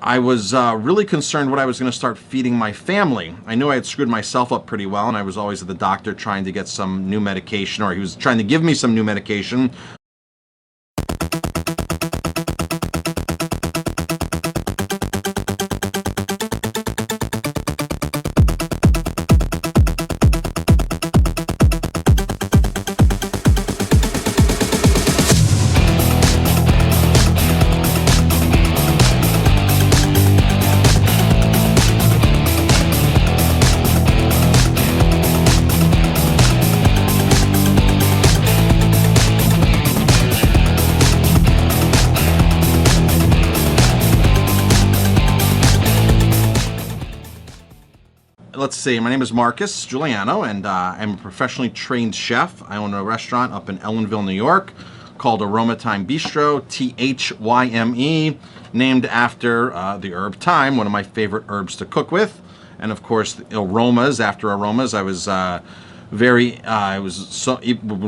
I was really concerned what I was going to start feeding my family. I knew I had screwed myself up pretty well, and I was always at the doctor trying to get some new medication, or he was trying to give me some new medication. Let's see, my name is Marcus Guiliano, and I'm a professionally trained chef. I own a restaurant up in Ellenville, New York, called Aroma Thyme Bistro, Thyme, named after the herb thyme, one of my favorite herbs to cook with. And of course, aromas, after aromas, when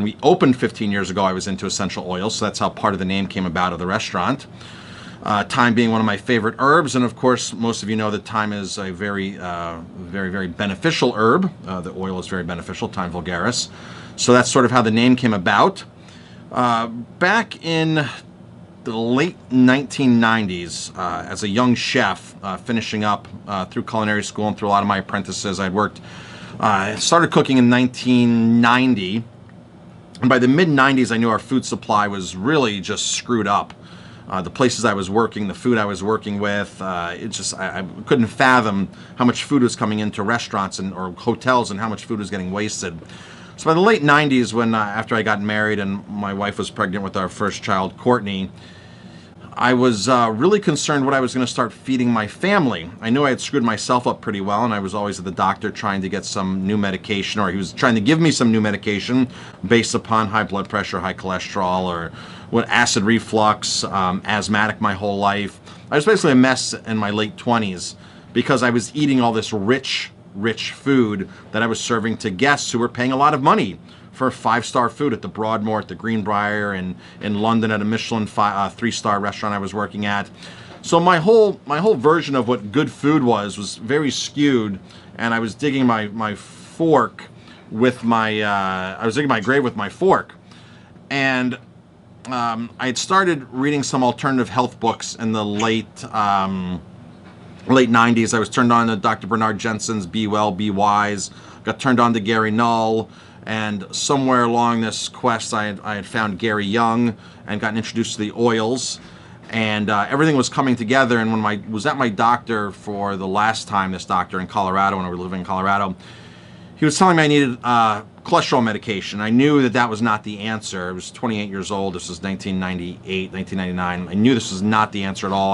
we opened 15 years ago, I was into essential oils, so that's how part of the name came about of the restaurant. Thyme being one of my favorite herbs, and of course, most of you know that thyme is a very beneficial herb. The oil is very beneficial, Thyme vulgaris. So that's sort of how the name came about. Back in the late 1990s, as a young chef, finishing up through culinary school and through a lot of my apprentices, I started cooking in 1990, and by the mid-90s, I knew our food supply was really just screwed up. The places I was working, the food I was working with, I couldn't fathom how much food was coming into restaurants or hotels and how much food was getting wasted. So by the late 90s, after I got married and my wife was pregnant with our first child, Courtney, I was really concerned what I was going to start feeding my family. I knew I had screwed myself up pretty well, and I was always at the doctor trying to get some new medication, or he was trying to give me some new medication based upon high blood pressure, high cholesterol, or acid reflux, asthmatic my whole life. I was basically a mess in my late 20s because I was eating all this rich food that I was serving to guests who were paying a lot of money for 5-star food at the Broadmoor, at the Greenbrier, and in London at a Michelin 3-star restaurant I was working at. So my whole version of what good food was very skewed, and I was digging my fork with I was digging my grave with my fork. And I had started reading some alternative health books in the late 90s. I was turned on to Dr. Bernard Jensen's Be Well, Be Wise, got turned on to Gary Null, and somewhere along this quest I had found Gary Young and gotten introduced to the oils, and everything was coming together. And when I was at my doctor for the last time, this doctor in Colorado, when I was living in Colorado, he was telling me I needed cholesterol medication. I knew that was not the answer. I was 28 years old. This was 1998, 1999. I knew this was not the answer at all.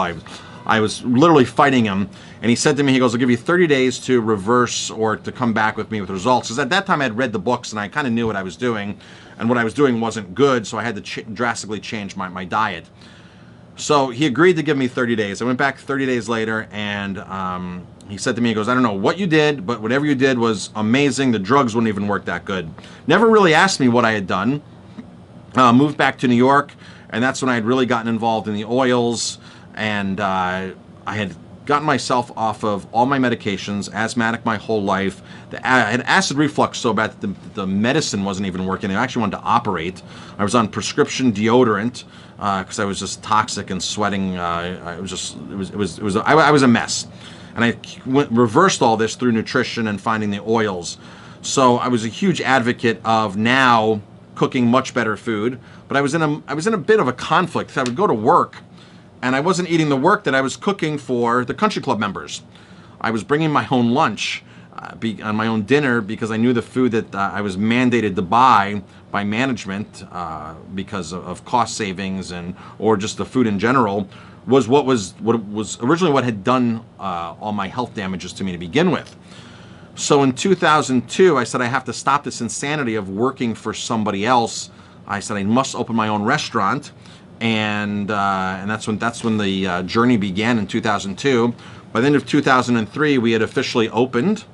I was literally fighting him, and he said to me, he goes, "I'll give you 30 days to reverse or to come back with me with results." Because at that time I had read the books and I kind of knew what I was doing, and what I was doing wasn't good, so I had to drastically change my diet. So he agreed to give me 30 days. I went back 30 days later, and he said to me, he goes, "I don't know what you did, but whatever you did was amazing. The drugs wouldn't even work that good." Never really asked me what I had done. Moved back to New York, and that's when I had really gotten involved in the oils, and I had gotten myself off of all my medications, asthmatic my whole life. I had acid reflux so bad that the medicine wasn't even working. They actually wanted to operate. I was on prescription deodorant because I was just toxic and sweating. I was a mess. And I reversed all this through nutrition and finding the oils. So I was a huge advocate of now cooking much better food, but I was in a bit of a conflict. I would go to work, and I wasn't eating the work that I was cooking for the country club members. I was bringing my own lunch, on my own dinner, because I knew the food that I was mandated to buy by management because of cost savings or just the food in general was what was originally what had done all my health damages to me to begin with. So in 2002, I said I have to stop this insanity of working for somebody else. I said I must open my own restaurant. And that's when the journey began in 2002. By the end of 2003, we had officially opened.